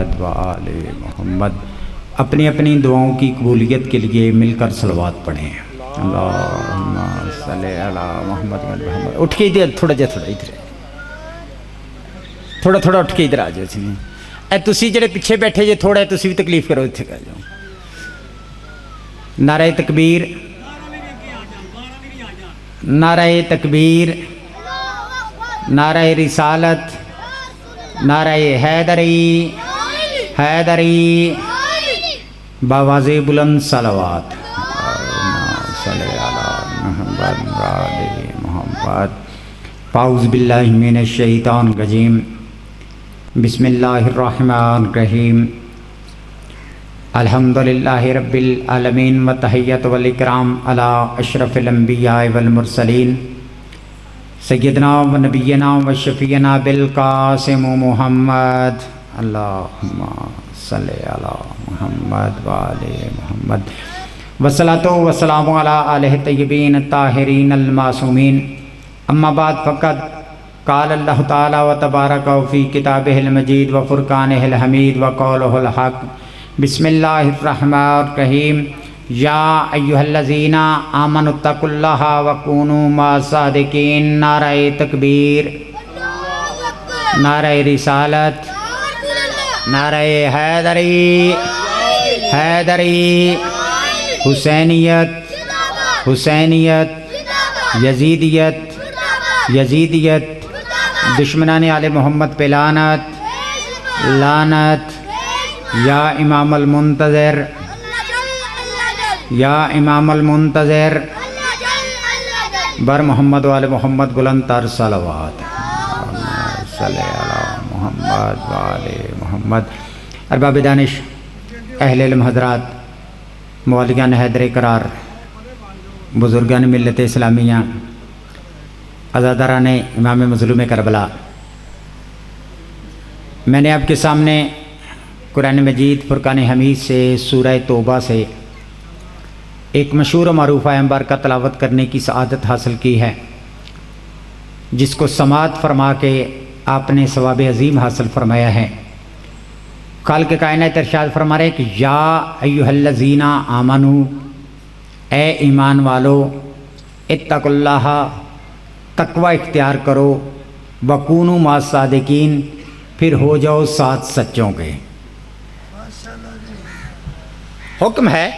محمد و آل محمد۔ اپنی اپنی دعاؤں کی قبولیت کے لیے مل کر صلوات پڑھیں۔ اللہم صلی علی محمد و محمد۔ اٹھ کے ادھر تھوڑا ادھر تھوڑا اٹھ کے ادھر آ جاؤ۔ اے تسی جڑے پیچھے بیٹھے جے تھوڑا تسی بھی تکلیف کرو، اتنے آ جاؤ۔ نعرہ تکبیر، نعرہ تکبیر، نعرہ رسالت، نعرہ حیدری، حیدری، باواز بلند صلوات۔ صلی علی محمد و آل محمد۔ اعوذ باللہ من الشیطان الرجیم، بسم اللہ الرحمن الرحیم۔ الحمدللہ رب العالمین وتحیۃ والاکرام علی اشرف الانبیاء والمرسلین سیدنا و نبینا و شفیعنا بالقاسم محمد۔ اللہم صلی علی محمد و آل محمد۔ والصلاۃ والسلام علی آلہ الطیبین الطاہرین المعصومین۔ اما بعد فقد قال اللہ تعالی و تبارک فی کتابہ المجید و فرقانہ الحمید و قولہ الحق۔ بسم اللہ الرحمن الرحیم۔ یا ایہا الذین آمنوا اتقوا اللہ وکونوا مع الصادقین۔ نعرہ تکبیر، نعرہ رسالت، نعرہ حیدری، حیدری، حسینیت، حسینیت، یزیدیت، یزیدیت، دشمنان آل محمد پہ لعنت، لعنت۔ یا امام المنتظر، یا امام المنتظر، بر محمد و آل محمد بلند تر صلوات۔ صلی علی محمد و آل محمد۔ ارباب دانش، اہل علم حضرات، موالیان حیدر قرار، بزرگان ملت اسلامیہ، عزاداران امام مظلوم کربلا، میں نے آپ کے سامنے قرآن مجید فرقان حمید سے سورہ توبہ سے ایک مشہور و معروف آیت مبارکہ تلاوت کرنے کی سعادت حاصل کی ہے، جس کو سماعت فرما کے آپ نے ثواب عظیم حاصل فرمایا ہے۔ خالق کائنات ارشاد فرما رہے کہ یا ایھا الذین آمنو، اے ایمان والو، اتقوا اللہ، تقوی اختیار کرو، وکونوا مع الصادقین، پھر ہو جاؤ ساتھ سچوں کے۔ حکم ہے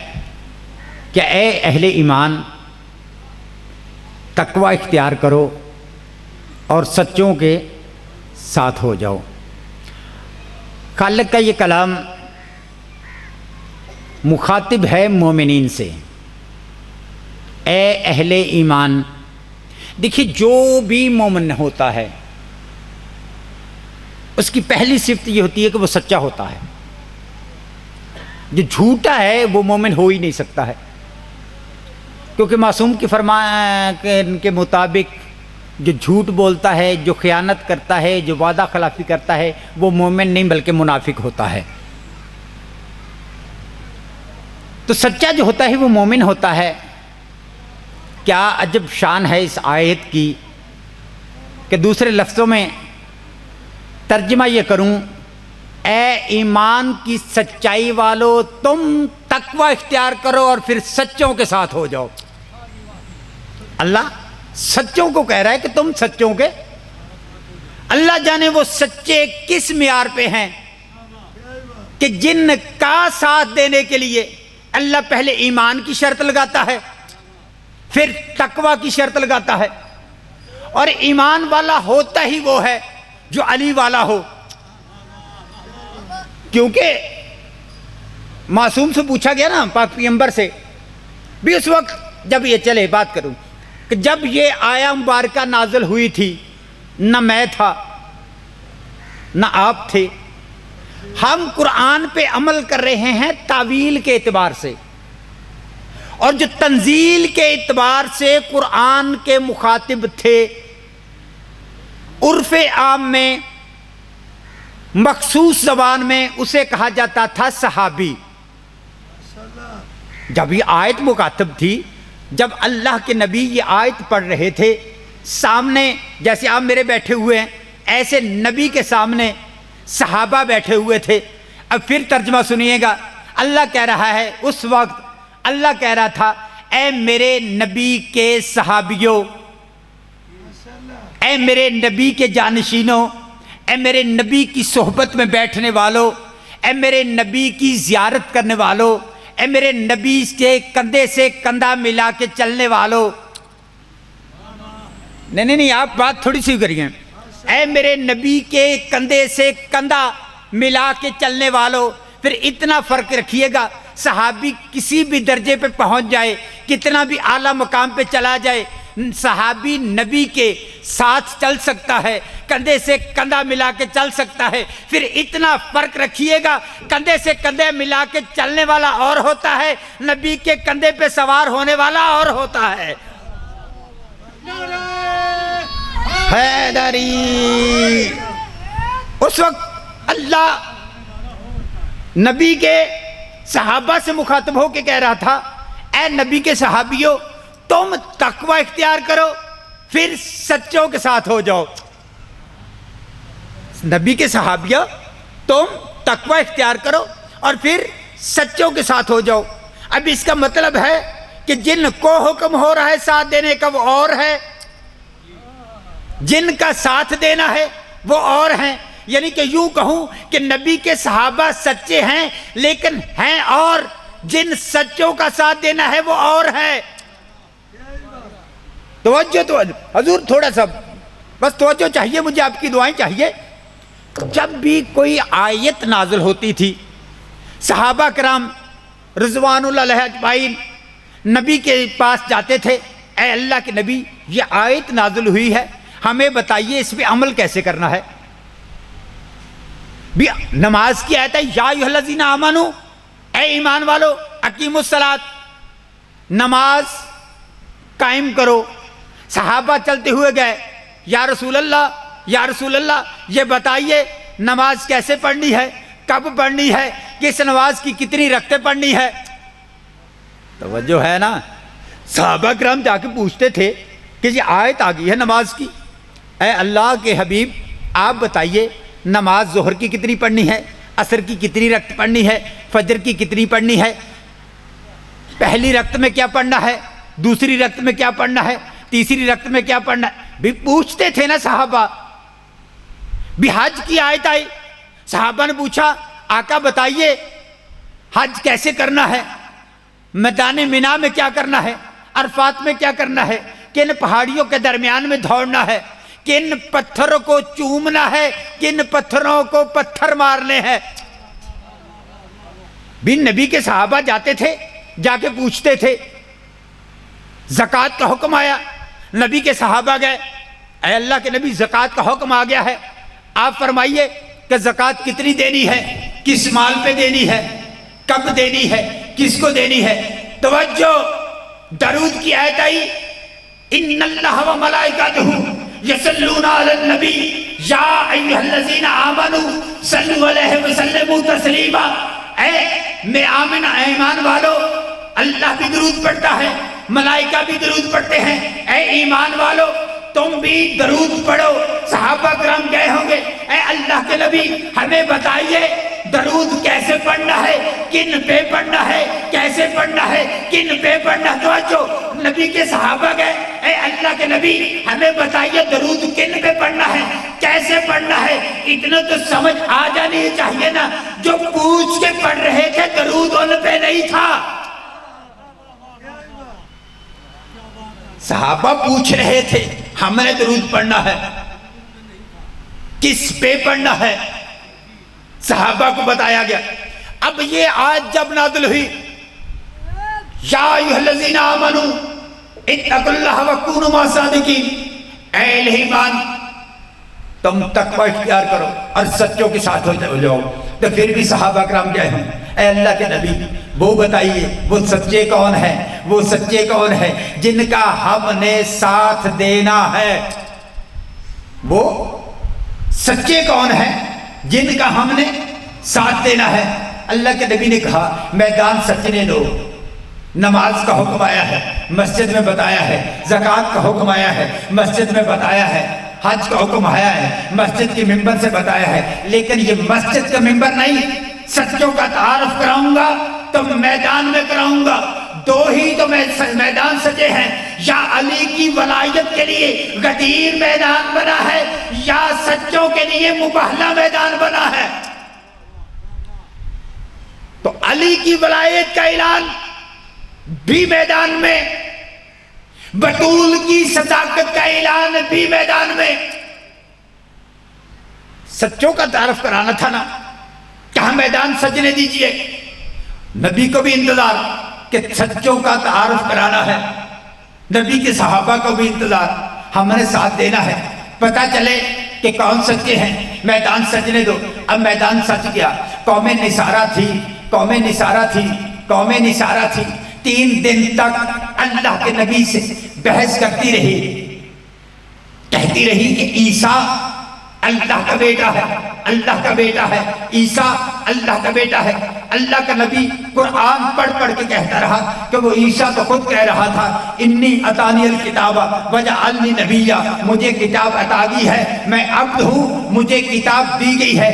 کہ اے اہل ایمان، تقوی اختیار کرو اور سچوں کے ساتھ ہو جاؤ۔ خالق کا یہ کلام مخاطب ہے مومنین سے، اے اہل ایمان۔ دیکھیے، جو بھی مومن ہوتا ہے اس کی پہلی صفت یہ ہوتی ہے کہ وہ سچا ہوتا ہے۔ جو جھوٹا ہے وہ مومن ہو ہی نہیں سکتا ہے، کیونکہ معصوم کی فرمان کے مطابق جو جھوٹ بولتا ہے، جو خیانت کرتا ہے، جو وعدہ خلافی کرتا ہے، وہ مومن نہیں بلکہ منافق ہوتا ہے۔ تو سچا جو ہوتا ہے وہ مومن ہوتا ہے۔ کیا عجب شان ہے اس آیت کی کہ دوسرے لفظوں میں ترجمہ یہ کروں، اے ایمان کی سچائی والو، تم تقوی اختیار کرو اور پھر سچوں کے ساتھ ہو جاؤ۔ اللہ سچوں کو کہہ رہا ہے کہ تم سچوں کے۔ اللہ جانے وہ سچے کس معیار پہ ہیں کہ جن کا ساتھ دینے کے لیے اللہ پہلے ایمان کی شرط لگاتا ہے، پھر تقوی کی شرط لگاتا ہے، اور ایمان والا ہوتا ہی وہ ہے جو علی والا ہو۔ کیونکہ معصوم سے پوچھا گیا نا، پاک پیغمبر سے بھی اس وقت، جب یہ چلے بات کروں کہ جب یہ آیا مبارکہ نازل ہوئی تھی، نہ میں تھا نہ آپ تھے، ہم قرآن پہ عمل کر رہے ہیں تاویل کے اعتبار سے، اور جو تنزیل کے اعتبار سے قرآن کے مخاطب تھے، عرف عام میں، مخصوص زبان میں اسے کہا جاتا تھا صحابی۔ جب یہ آیت مخاطب تھی، جب اللہ کے نبی یہ آیت پڑھ رہے تھے، سامنے جیسے آپ میرے بیٹھے ہوئے ہیں، ایسے نبی کے سامنے صحابہ بیٹھے ہوئے تھے، اب پھر ترجمہ سنیے گا، اللہ کہہ رہا ہے، اس وقت اللہ کہہ رہا تھا اے میرے نبی کے صحابیوں، اے میرے نبی کے جانشینوں، اے میرے نبی کی صحبت میں بیٹھنے والوں، اے میرے نبی کی زیارت کرنے والوں، اے میرے نبی کے کندھے سے کندھا ملا کے چلنے والوں، نہیں آپ بات تھوڑی سی کریے، اے میرے نبی کے کندھے سے کندھا ملا کے چلنے والوں۔ پھر اتنا فرق رکھیے گا، صحابی کسی بھی درجے پہ پہنچ جائے، کتنا بھی اعلیٰ مقام پہ چلا جائے، صحابی نبی کے ساتھ چل سکتا ہے، کندھے سے کندھا ملا کے چل سکتا ہے۔ پھر اتنا فرق رکھیے گا، کندھے سے کندھے ملا کے چلنے والا اور ہوتا ہے، نبی کے کندھے پہ سوار ہونے والا اور ہوتا ہے۔ حیدری اس وقت اللہ نبی کے صحابہ سے مخاطب ہو کے کہہ رہا تھا اے نبی کے صحابیوں، تم تقوی اختیار کرو، پھر سچوں کے ساتھ ہو جاؤ۔ نبی کے صحابیوں، تم تقوی اختیار کرو اور پھر سچوں کے ساتھ ہو جاؤ۔ اب اس کا مطلب ہے کہ جن کو حکم ہو رہا ہے ساتھ دینے کا وہ اور ہے، جن کا ساتھ دینا ہے وہ اور ہیں۔ یعنی کہ یوں کہوں کہ نبی کے صحابہ سچے ہیں لیکن ہیں اور، جن سچوں کا ساتھ دینا ہے وہ اور ہے۔ توجہ حضور تھوڑا سا بس توجہ چاہیے، مجھے آپ کی دعائیں چاہیے۔ جب بھی کوئی آیت نازل ہوتی تھی، صحابہ کرام رضوان اللہ علیہ اجمعین نبی کے پاس جاتے تھے، اے اللہ کے نبی یہ آیت نازل ہوئی ہے، ہمیں بتائیے اس پہ عمل کیسے کرنا ہے۔ بھی نماز کی آیت ہے، یا ایھا الذین آمنوا، اے ایمان والو اقیموا الصلاۃ، نماز قائم کرو۔ صحابہ چلتے ہوئے گئے، یا رسول اللہ یہ بتائیے نماز کیسے پڑھنی ہے، کب پڑھنی ہے، کس نماز کی کتنی رکعتیں پڑھنی ہے۔ توجہ ہے نا، صحابہ کرام جا کے پوچھتے تھے کہ یہ آیت آ گئی ہے نماز کی، اے اللہ کے حبیب آپ بتائیے نماز ظہر کی کتنی پڑھنی ہے، عصر کی کتنی رکعت پڑھنی ہے، فجر کی کتنی پڑھنی ہے، پہلی رکعت میں کیا پڑھنا ہے، دوسری رکعت میں کیا پڑھنا ہے، تیسری رکعت میں کیا پڑھنا ہے، بھی پوچھتے تھے نا صحابہ۔ بھی حج کی آیت آئی، صحابہ نے پوچھا آقا بتائیے حج کیسے کرنا ہے، میدان مینا میں کیا کرنا ہے، عرفات میں کیا کرنا ہے، کن پہاڑیوں کے درمیان میں دوڑنا ہے، کن پتھروں کو چومنا ہے، کن پتھروں کو پتھر مارنے ہیں۔ بھی نبی کے صحابہ جاتے تھے، جا کے پوچھتے تھے۔ زکوٰۃ کا حکم آیا، نبی کے صحابہ گئے، اے اللہ کے نبی زکوٰۃ کا حکم آ گیا ہے، آپ فرمائیے کہ زکوٰۃ کتنی دینی ہے، کس مال پہ دینی ہے، کب دینی ہے، کس کو دینی ہے۔ توجہ، درود کی آیت آئی، ان اللہ و ملائکتہ یصلون علی النبی یا ایھا الذین آمنوا صلوا علیہ وسلموا تسلیما۔ اے میں آمن ایمان والو، اللہ بھی درود پڑھتا ہے، ملائکہ بھی درود پڑھتے ہیں، اے ایمان والو تم بھی درود پڑھو۔ صحابہ کرام گئے ہوں گے، اے اللہ کے نبی ہمیں بتائیے درود کیسے پڑھنا ہے، کن پہ پڑھنا ہے، کیسے پڑھنا ہے، کن پہ پڑھنا ہے۔ توجہ، نبی کے صحابہ گئے، اے اللہ کے نبی ہمیں بتائیے درود کن پہ پڑھنا ہے، کیسے پڑھنا ہے۔ اتنا تو سمجھ آ جانی چاہیے نا، جو پوچھ کے پڑھ رہے تھے درود ان پہ نہیں تھا۔ صحابہ پوچھ رہے تھے ہم نے درود پڑھنا ہے، کس پہ پڑھنا ہے، صحابہ کو بتایا گیا۔ اب یہ آیت جب نازل ہوئی، یا ایھا الذین آمنوا اتقوا اللہ وکونوا مع الصادقین، اے اہل ایمان تم تقوی اختیار کرو اور سچوں کے ساتھ ہو جاؤ۔ تو پھر بھی صحابہ کرام گئے ہوں، اے اللہ کے نبی وہ بتائیے وہ سچے کون ہیں، وہ سچے کون ہیں جن کا ہم نے ساتھ دینا ہے، وہ سچے کون ہیں جن کا ہم نے ساتھ دینا ہے۔ اللہ کے نبی نے کہا میدان سچنے دو، نماز کا حکم آیا ہے مسجد میں بتایا ہے، زکوٰۃ کا حکم آیا ہے مسجد میں بتایا ہے، حج کا حکم آیا ہے مسجد کے ممبر سے بتایا ہے، لیکن یہ مسجد کا ممبر نہیں، سچوں کا تعارف کراؤں گا تو میدان میں کراؤں گا. دو ہی تو میدان سجے ہیں، یا علی کی ولایت کے لیے غدیر میدان بنا ہے یا سچوں کے لیے مبہلا میدان بنا ہے. تو علی کی ولایت کا اعلان بھی میدان میں، بطول کی صداقت کا اعلان بھی میدان میں. سچوں کا تعارف کرانا تھا نا، کہاں میدان سجنے دیجئے. نبی کو بھی انتظار کہ سچوں کا تعارف کرانا ہے، نبی کے صحابہ کو بھی انتظار ہم نے ساتھ دینا ہے، پتہ چلے کہ کون سچے ہیں. میدان سجنے دو. اب میدان سج گیا. قوم نصارہ تھی 3 دن تک اللہ کے نبی سے بحث کرتی رہی، کہتی رہی کہ عیسیٰ اللہ کا بیٹا ہے، اللہ کا بیٹا ہے، عیسیٰ اللہ کا بیٹا ہے. اللہ کا نبی قرآن پڑھ کے کہتا رہا کہ وہ عیسیٰ تو خود کہہ رہا تھا انی اتانی الکتاب وجعلنی نبیا، مجھے کتاب عطا کی ہے، میں عبد ہوں، مجھے کتاب دی گئی ہے.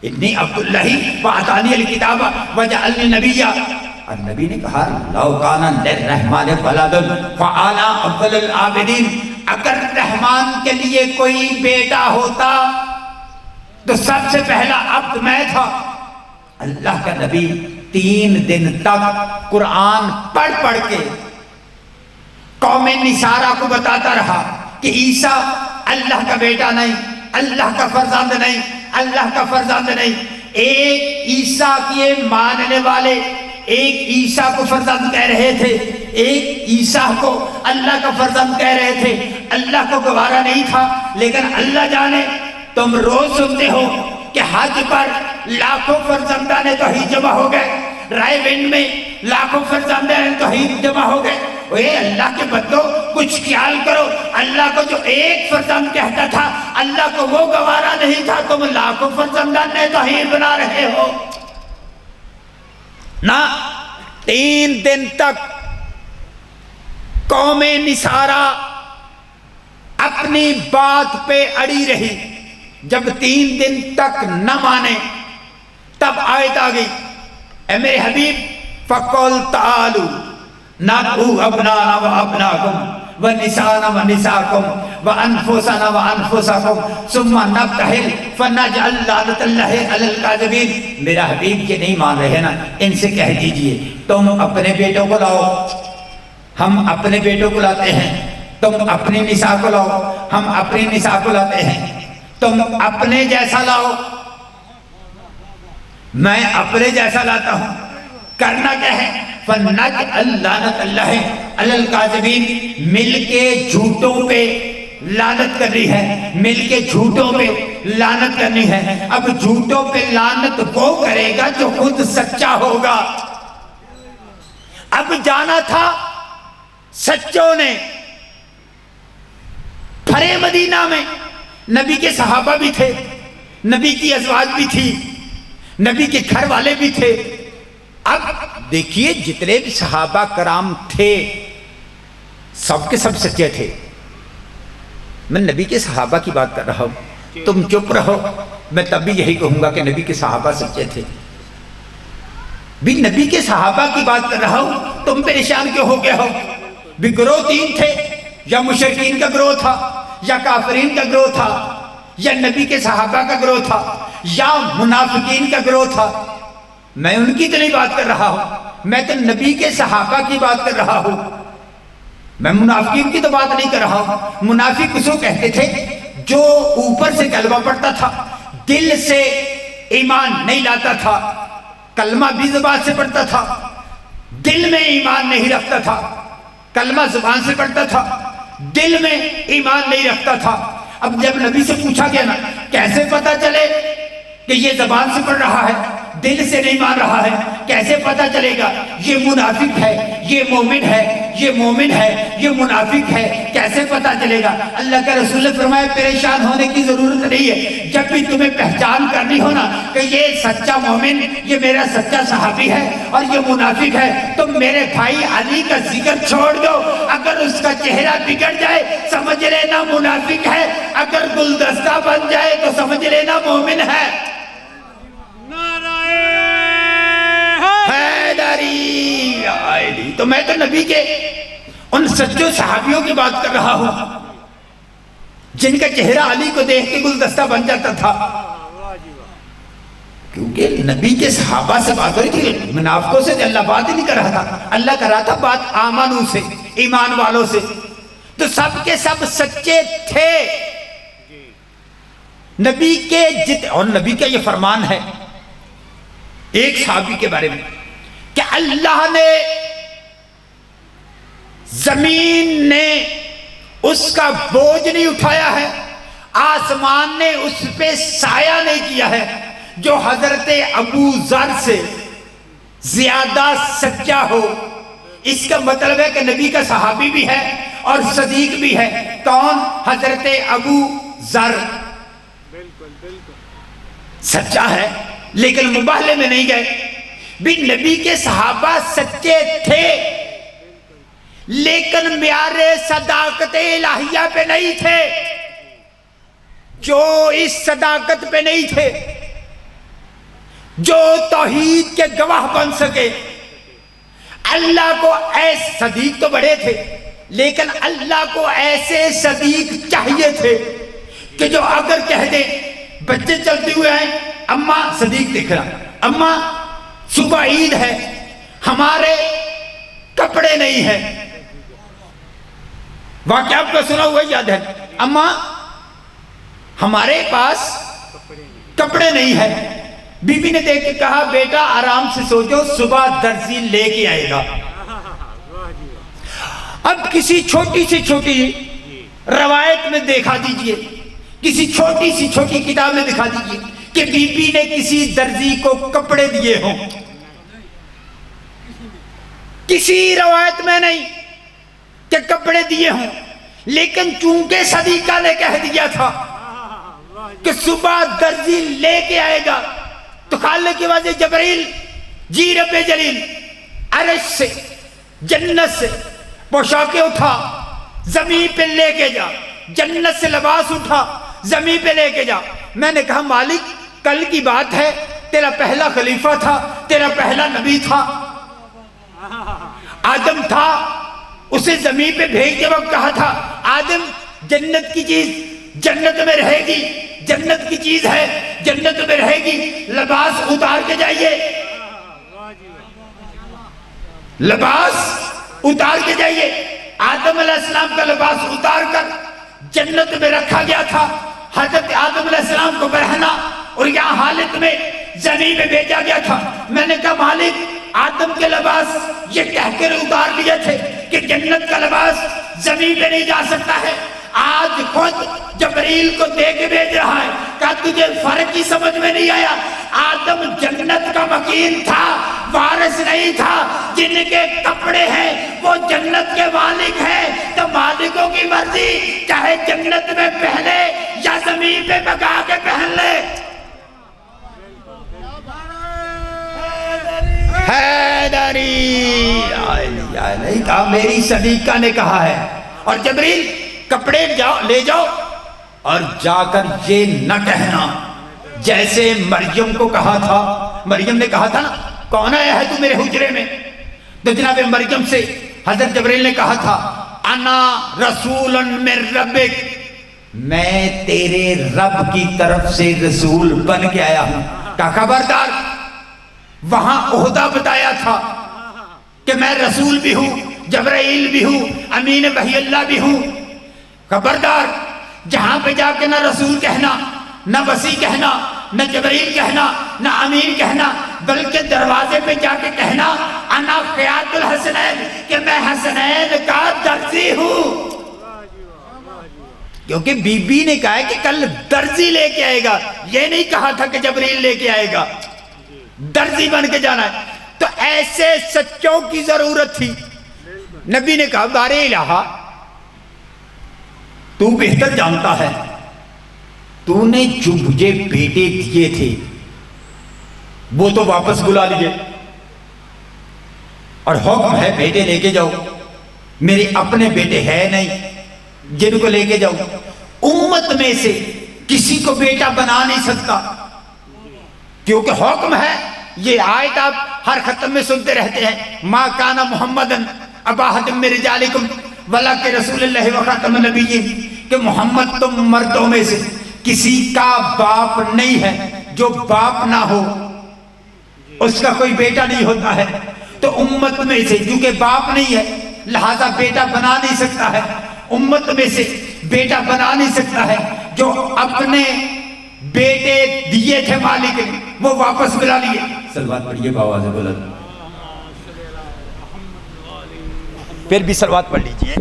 انی عبد اللہ واتانی الکتاب وجعلنی نبیا. اور نبی نے کہا لو کان للرحمن ولد فانا اول العابدین، اگر رحمان کے لیے کوئی بیٹا ہوتا تو سب سے پہلا عبد میں تھا. اللہ کا نبی 3 دن تک قرآن پڑھ کے قوم نصارہ کو بتاتا رہا کہ عیسیٰ اللہ کا بیٹا نہیں، اللہ کا فرزند نہیں، اللہ کا فرزند نہیں. ایک عیسیٰ کے ماننے والے ایک عیسیٰ کو فرزند کہہ رہے تھے، ایک عیسیٰ کو اللہ کا فرزند کہہ رہے تھے. اللہ کو گوارا نہیں تھا، لیکن اللہ جانے تم روز سنتے ہو کہ حج پر لاکھوں فرزندان توحید جمع ہو گئے، رائے ونڈ میں لاکھوں فرزندان توحید جمع ہو گئے. اے اللہ کے بدلو کچھ خیال کرو. اللہ کو جو ایک فرزند کہتا تھا اللہ کو وہ گوارا نہیں تھا، تم لاکھوں فرزندان توحید بنا رہے ہو نا. 3 دن تک قوم نصارہ اپنی بات پہ اڑی رہی. جب 3 دن تک نہ مانے تب آیت آ گئی اے میرے حبیب فَقُلْ تَعَالُوا نَدْعُوا أَبْنَاءَنَا وَأَبْنَاءَكُمْ وَنِسَاءَنَا وَنِسَاءَكُمْ وَأَنفُسَنَا وَأَنفُسَكُمْ ثُمَّ نَبْتَهِلْ فَنَجْعَلْ لَعْنَةَ اللَّهِ عَلَى الْكَاذِبِينَ. میرا حبیب یہ نہیں مان رہے نا، ان سے کہہ دیجئے تم اپنے بیٹوں کو لاؤ، ہم اپنے بیٹوں کو لاتے ہیں. تم اپنی نساء کو لاؤ، ہم اپنی نساء کو لاتے ہیں. تم اپنے جیسا لاؤ، میں اپنے جیسا لاتا ہوں. کرنا کیا ہے؟ فَنَجْعَلْ لَعْنَةَ اللَّهِ عَلَى الْكَاذِبِينَ. مل کے جھوٹوں پہ لعنت کرنی ہے، مل کے جھوٹوں پہ لعنت کرنی ہے. اب جھوٹوں پہ لعنت وہ کرے گا جو خود سچا ہوگا. اب جانا تھا سچوں نے پھرے مدینہ میں. نبی کے صحابہ بھی تھے، نبی کی ازواج بھی تھی، نبی کے گھر والے بھی تھے. اب دیکھیے جتنے بھی صحابہ کرام تھے سب کے سب سچے تھے. میں نبی کے صحابہ کی بات کر رہا ہوں، تم چپ رہو. میں تب بھی یہی کہوں گا کہ نبی کے صحابہ سچے تھے. بھی نبی کے صحابہ کی بات کر رہا ہوں، تم پریشان کیوں ہو گئے ہو؟ بھی گروہ 3 تھے، یا مشرکین کا گروہ تھا، یا کافرین کا گروہ تھا، یا نبی کے صحابہ کا گروہ تھا، یا منافقین کا گروہ تھا. میں ان کی تو نہیں بات کر رہا ہوں، میں تو نبی کے صحابہ کی بات کر رہا ہوں. میں منافقین کی تو بات نہیں کر رہا ہوں. منافق اسے کہتے تھے جو اوپر سے کلمہ پڑھتا تھا، دل سے ایمان نہیں لاتا تھا. کلمہ بھی زبان سے پڑھتا تھا، دل میں ایمان نہیں رکھتا تھا. کلمہ زبان سے پڑھتا تھا، دل میں ایمان نہیں رکھتا تھا. اب جب نبی سے پوچھا گیا نا کیسے پتا چلے کہ یہ زبان سے پڑھ رہا ہے، دل سے نہیں مان رہا ہے، کیسے پتا چلے گا یہ منافق ہے، یہ مومن ہے، یہ مومن ہے، یہ منافق ہے، کیسے پتا چلے گا؟ اللہ کے رسول نے فرمایا پریشان ہونے کی ضرورت نہیں ہے. جب بھی تمہیں پہچان کرنی ہو نا کہ یہ سچا مومن، یہ میرا سچا صحابی ہے اور یہ منافق ہے، تم میرے بھائی علی کا ذکر چھوڑ دو. اگر اس کا چہرہ بگڑ جائے سمجھ لینا منافق ہے، اگر گلدستہ بن جائے تو سمجھ لینا مومن ہے. تو میں تو نبی کے ان سچوں صحابیوں کی بات کر رہا ہوں جن کا چہرہ علی کو دیکھ کے گلدستہ بن جاتا تھا، کیونکہ نبی کے صحابہ سے بات ہو رہی تھی، منافقوں سے اللہ بات ہی نہیں کر رہا تھا، اللہ کر رہا تھا بات آمنوں سے، ایمان والوں سے۔ تو سب کے سب سچے تھے نبی کے اور نبی کا یہ فرمان ہے ایک صحابی کے بارے میں کہ اللہ نے، زمین نے اس کا بوجھ نہیں اٹھایا ہے، آسمان نے اس پہ سایہ نہیں کیا ہے جو حضرت ابو ذر سے زیادہ سچا ہو۔ اس کا مطلب ہے کہ نبی کا صحابی بھی ہے اور صدیق بھی ہے۔ کون؟ حضرت ابو ذر سچا ہے، لیکن مباہلے میں نہیں گئے۔ بھی نبی کے صحابہ سچے تھے لیکن معیار صداقت الہیہ پہ نہیں تھے، جو اس صداقت پہ نہیں تھے جو توحید کے گواہ بن سکے۔ اللہ کو ایسے صدیق تو بڑے تھے لیکن اللہ کو ایسے صدیق چاہیے تھے کہ جو اگر کہہ دیں، بچے چلتے ہوئے ہیں، اماں، صدیق دیکھ رہا، اماں صبح عید ہے، ہمارے کپڑے نہیں ہیں، واقعہ آپ کو سنا ہوا یاد ہے، اماں ہمارے پاس کپڑے نہیں ہیں۔ بی بی نے دیکھ کے کہا بیٹا آرام سے سو جاؤ، صبح درزی لے کے آئے گا۔ اب کسی چھوٹی سے چھوٹی روایت میں دیکھا دیجئے، کسی چھوٹی سی چھوٹی کتاب میں دکھا دیجئے کہ بی بی نے کسی درزی کو کپڑے دیے ہوں، کسی روایت میں نہیں کہ کپڑے دیے ہوں، لیکن چونکہ صدیقہ نے کہہ دیا تھا کہ صبح درزی لے کے آئے گا، تو خالق کی واضح جبرائیل جی رب جلیل عرش سے، جنت سے پوشاکیں اٹھا زمین پہ لے کے جا، جنت سے لباس اٹھا زمین پہ لے کے جا۔ میں نے کہا مالک کل کی بات ہے، تیرا پہلا خلیفہ تھا، تیرا پہلا نبی تھا، آدم تھا، اسے زمین پہ بھیجتے وقت کہا تھا آدم جنت کی چیز جنت میں رہے گی، جنت کی چیز ہے جنت میں رہے گی، لباس اتار کے جائیے، لباس اتار کے جائیے۔ آدم علیہ السلام کا لباس اتار کر جنت میں رکھا گیا تھا، حضرت آدم علیہ السلام کو برہنا اور یہاں حالت میں زمین میں بھیجا گیا تھا۔ میں نے کہا مالک آدم کے لباس یہ کہہ کر اتار لیے تھے کہ جنت کا لباس زمین پہ نہیں جا سکتا ہے، آج خود جبرائیل کو دے کے بھیج رہا ہے۔ کہا تجھے فرق ہی سمجھ میں نہیں آیا، آدم جنت کا مکین تھا، وارث نہیں تھا، جن کے کپڑے ہیں وہ جنت کے مالک ہیں، تو مالکوں کی مرضی چاہے جنت میں پہنے یا زمین پہ بگا کے پہن لے۔ حیدری نہیں کہا، میری صدیقہ نے کہا ہے۔ اور جبرائیل کپڑے لے جاؤ اور جا کر یہ نہ کہنا جیسے مریم کو کہا تھا، مریم نے کہا تھا نا کون آیا ہے تو میرے حجرے میں، تو جناب مریم سے حضرت جبرائیل نے کہا تھا انا رسول من ربک، میں تیرے رب کی طرف سے رسول بن کے آیا ہوں۔ کہا خبردار، وہاں عہدہ بتایا تھا کہ میں رسول بھی ہوں، جبرائیل بھی ہوں، امین وحی اللہ بھی ہوں۔ خبردار، جہاں پہ جا کے نہ رسول کہنا، نہ وسیع کہنا، نہ جبرائیل کہنا، نہ امین کہنا، بلکہ دروازے پہ جا کے کہنا انا خیاط الحسنین، کہ میں حسنین کا درزی ہوں۔ کیونکہ بی بی نے کہا ہے کہ کل درزی لے کے آئے گا، یہ نہیں کہا تھا کہ جبرائیل لے کے آئے گا، درزی بن کے جانا ہے۔ تو ایسے سچوں کی ضرورت تھی۔ نبی نے کہا بار الہ تو بہتر جانتا ہے، تو نے جو مجھے بیٹے دیے تھے وہ تو واپس بلا لیے، اور حکم ہے بیٹے لے کے جاؤ، میرے اپنے بیٹے ہیں نہیں جن کو لے کے جاؤ، امت میں سے کسی کو بیٹا بنا نہیں سکتا، کیونکہ حکم ہے یہ آیت آپ ہر ختم میں سنتے رہتے ہیں، ما کان محمدن ابا احد من رجالکم ولکن رسول اللہ و خاتم النبیین، کہ محمد تم مردوں میں سے کسی کا باپ نہیں ہے جو باپ نہ ہو، اس کا کوئی بیٹا نہیں ہوتا ہے، تو امت میں سے کیونکہ باپ نہیں ہے لہذا بیٹا بنا نہیں سکتا ہے، امت میں سے بیٹا بنا نہیں سکتا ہے، جو اپنے بیٹے دیے تھے مالک نے وہ واپس بلا لیے۔ صلوات پڑھیے بآواز بلند، پھر بھی صلوات پڑھ لیجئے۔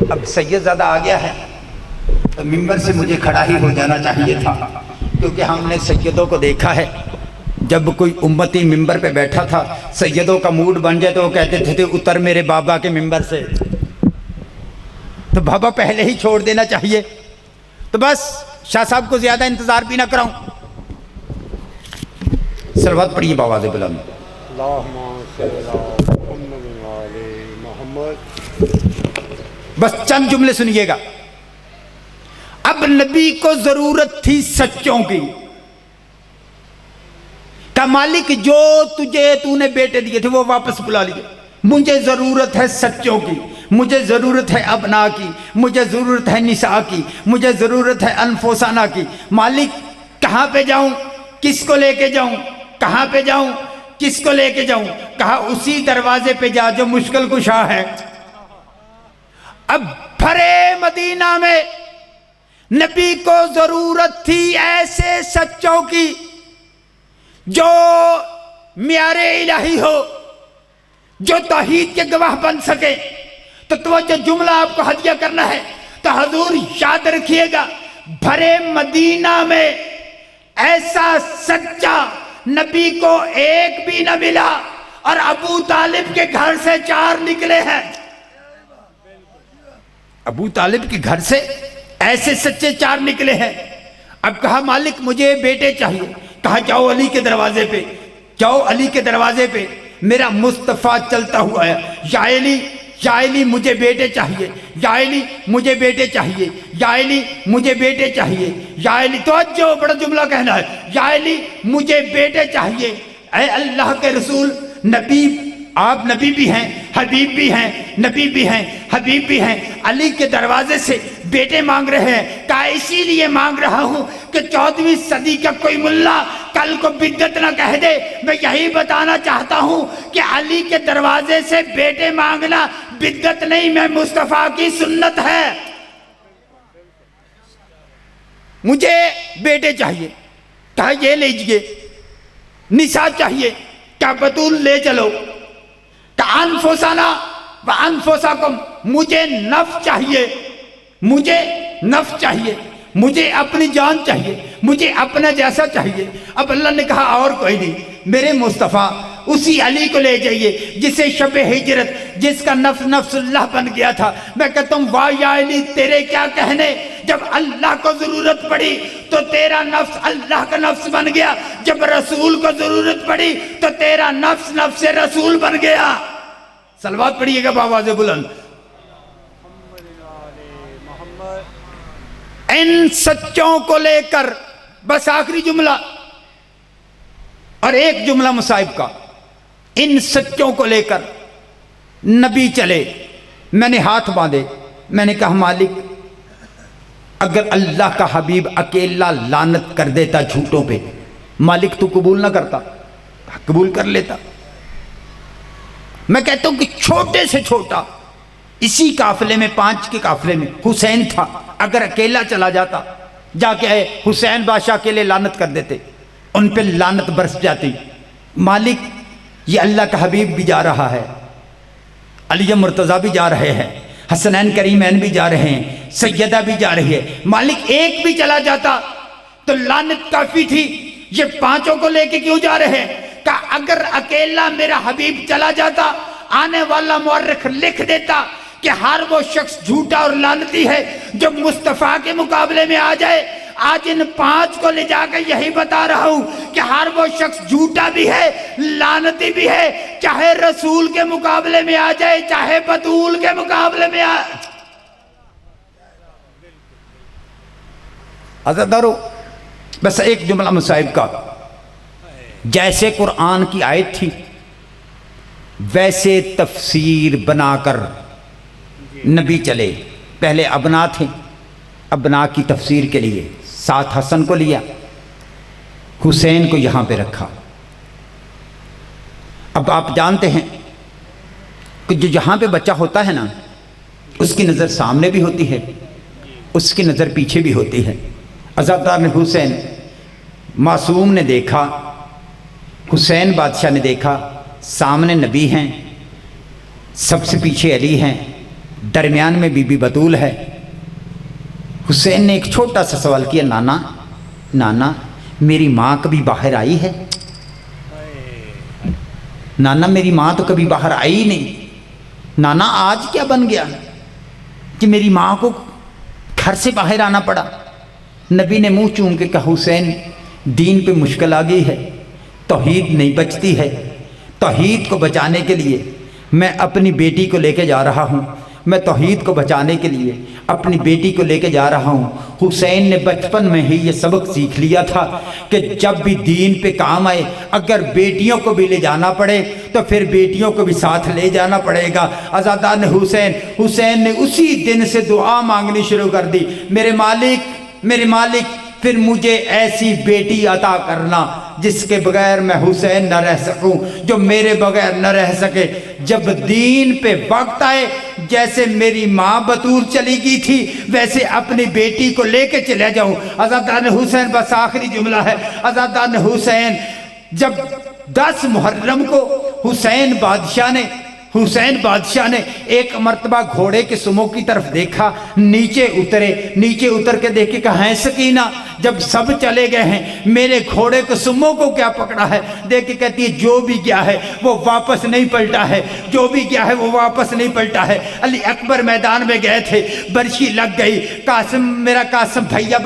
اب سید زادہ آ گیا ہے تو ممبر سے مجھے کھڑا ہی ہو جانا چاہیے تھا، کیونکہ ہم نے سیدوں کو دیکھا ہے جب کوئی امتی ممبر پہ بیٹھا تھا سیدوں کا موڈ بن جائے تو وہ کہتے تھے اتر میرے بابا کے ممبر سے، تو بابا پہلے ہی چھوڑ دینا چاہیے۔ تو بس شاہ صاحب کو زیادہ انتظار بھی نہ کراؤں، صلوات پڑھیے بآواز بلند۔ اللہم صلی علی محمد و علی محمد۔ بس چند جملے سنیے گا۔ اب نبی کو ضرورت تھی سچوں کی، کہ مالک جو تو نے بیٹے دیے تھے وہ واپس بلا لیے، مجھے ضرورت ہے سچوں کی، مجھے ضرورت ہے ابنا کی، مجھے ضرورت ہے نساء کی، مجھے ضرورت ہے انفسانہ کی۔ مالک کہاں پہ جاؤں، کس کو لے کے جاؤں، کہاں پہ جاؤں، کس کو لے کے جاؤں؟ کہا اسی دروازے پہ جا جو مشکل کشا ہے۔ اب بھرے مدینہ میں نبی کو ضرورت تھی ایسے سچوں کی جو معیار الہی ہو، جو توحید کے گواہ بن سکے۔ تو توجہ، جملہ آپ کو ہدیہ کرنا ہے تو حضور یاد رکھیے گا، بھرے مدینہ میں ایسا سچا نبی کو ایک بھی نہ ملا، اور ابو طالب کے گھر سے 4 نکلے ہیں۔ ابو طالب کے گھر سے ایسے سچے 4 نکلے ہیں۔ اب کہا مالک مجھے بیٹے چاہیے، کہا جاؤ علی کے دروازے پہ، جاؤ علی کے دروازے پہ، میرا مصطفیٰ چلتا ہوا ہے، یا علی مجھے بیٹے چاہیے، یا علی مجھے بیٹے چاہیے، یا علی مجھے بیٹے چاہیے، یا علی۔ توجہ، بڑا جملہ کہنا ہے، یا علی مجھے بیٹے چاہیے۔ اے اللہ کے رسول، نبی، آپ نبی بھی ہیں، حبیب بھی ہیں، نبی بھی ہیں، حبیب بھی ہیں، علی کے دروازے سے بیٹے مانگ رہے ہیں۔ کہا اسی لیے مانگ رہا ہوں کہ 14ویں صدی کا کوئی ملا کل کو بدعت نہ کہہ دے۔ میں یہی بتانا چاہتا ہوں کہ علی کے دروازے سے بیٹے مانگنا بدعت نہیں، میں مصطفیٰ کی سنت ہے۔ مجھے بیٹے چاہیے، کہا یہ لیجئے۔ نساء چاہیے، کہا بطول لے چلو۔ کہا انفسانہ و انفساکم، مجھے نفس چاہیے، مجھے نفس چاہیے، مجھے اپنی جان چاہیے، مجھے اپنا جیسا چاہیے۔ اب اللہ نے کہا اور کوئی نہیں، میرے مصطفیٰ اسی علی کو لے جائیے جسے شب ہجرت، جس کا نفس نفس اللہ بن گیا تھا۔ میں کہتا ہوں واہ یا علی تیرے کیا کہنے، جب اللہ کو ضرورت پڑی تو تیرا نفس اللہ کا نفس بن گیا، جب رسول کو ضرورت پڑی تو تیرا نفس نفس رسول بن گیا۔ صلوات پڑھیے گا بآواز بلند۔ ان سچوں کو لے کر، بس آخری جملہ اور ایک جملہ مصائب کا، ان سچوں کو لے کر نبی چلے۔ میں نے ہاتھ باندھے، میں نے کہا مالک اگر اللہ کا حبیب اکیلا لعنت کر دیتا جھوٹوں پہ، مالک تو قبول نہ کرتا؟ قبول کر لیتا۔ میں کہتا ہوں کہ چھوٹے سے چھوٹا اسی قافلے میں، 5 کے قافلے میں حسین تھا، اگر اکیلا چلا جاتا، جا کے حسین بادشاہ کے لئے لعنت کر دیتے، ان پہ لعنت برس جاتی۔ مالک یہ اللہ کا حبیب بھی جا رہا ہے، علی مرتضیٰ بھی جا رہے ہیں، حسنین کریمین بھی جا رہے ہیں، سیدہ بھی جا رہی ہے، مالک ایک بھی چلا جاتا تو لعنت کافی تھی، یہ 5 کو لے کے کیوں جا رہے ہیں؟ کہ اگر اکیلا میرا حبیب چلا جاتا، آنے والا مورخ لکھ دیتا کہ ہر وہ شخص جھوٹا اور لعنتی ہے جو مصطفیٰ کے مقابلے میں آ جائے۔ آج ان 5 کو لے جا کے یہی بتا رہا ہوں کہ ہر وہ شخص جھوٹا بھی ہے، لعنتی بھی ہے، چاہے رسول کے مقابلے میں آ جائے، چاہے بطول کے مقابلے میں آ۔ حضرت دارو، بس ایک جملہ مصائب کا، جیسے قرآن کی آیت تھی ویسے تفسیر بنا کر نبی چلے. پہلے ابنا تھے، ابنا کی تفسیر کے لیے ساتھ حسن کو لیا، حسین کو یہاں پہ رکھا. اب آپ جانتے ہیں کہ جو جہاں پہ بچہ ہوتا ہے نا، اس کی نظر سامنے بھی ہوتی ہے، اس کی نظر پیچھے بھی ہوتی ہے. عزادار حسین معصوم نے دیکھا، حسین بادشاہ نے دیکھا سامنے نبی ہیں، سب سے پیچھے علی ہیں، درمیان میں بی بی بطول ہے. حسین نے ایک چھوٹا سا سوال کیا، نانا میری ماں کبھی باہر آئی ہے؟ نانا میری ماں تو کبھی باہر آئی نہیں. نانا آج کیا بن گیا کہ میری ماں کو گھر سے باہر آنا پڑا؟ نبی نے منہ چوم کے کہا، حسین دین پہ مشکل آ گئی ہے، توحید نہیں بچتی ہے. توحید کو بچانے کے لیے میں اپنی بیٹی کو لے کے جا رہا ہوں، میں توحید کو بچانے کے لیے اپنی بیٹی کو لے کے جا رہا ہوں. حسین نے بچپن میں ہی یہ سبق سیکھ لیا تھا کہ جب بھی دین پہ کام آئے، اگر بیٹیوں کو بھی لے جانا پڑے تو پھر بیٹیوں کو بھی ساتھ لے جانا پڑے گا. عزادار حسین نے اسی دن سے دعا مانگنی شروع کر دی، میرے مالک پھر مجھے ایسی بیٹی عطا کرنا جس کے بغیر میں حسین نہ رہ سکوں، جو میرے بغیر نہ رہ سکے. جب دین پہ وقت آئے، جیسے میری ماں بطول چلی گئی تھی ویسے اپنی بیٹی کو لے کے چلے جاؤں. عزادار حسین، بس آخری جملہ ہے. عزادار حسین جب 10 محرم کو حسین بادشاہ نے ایک مرتبہ گھوڑے کے سموں کی طرف دیکھا، نیچے اتر کے دیکھ کے کہا، ہے سکینہ جب سب چلے گئے ہیں میرے گھوڑے کے سموں کو کیا پکڑا ہے؟ دیکھ کے کہتی ہے جو بھی گیا ہے وہ واپس نہیں پلٹا ہے، جو بھی گیا ہے وہ واپس نہیں پلٹا ہے. علی اکبر میدان میں گئے تھے، برشی لگ گئی. میرا قاسم بھیا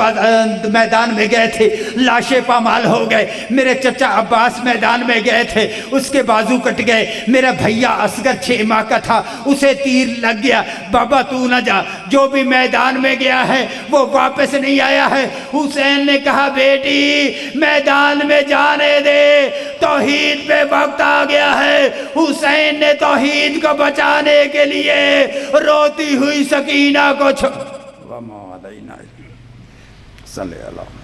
میدان میں گئے تھے، لاشیں پامال ہو گئے. میرے چچا عباس میدان میں گئے تھے، اس کے بازو کٹ گئے. میرا بھیا اصغر 6 ماہ کا تھا، اسے تیر لگ گیا. بابا تو نہ جا، جو بھی میدان میں گیا ہے وہ واپس نہیں آیا ہے. حسین نے کہا، بیٹی میدان میں جانے دے، توحید پہ وقت آ گیا ہے. حسین نے توحید کو بچانے کے لیے روتی ہوئی سکینہ کو صلی اللہ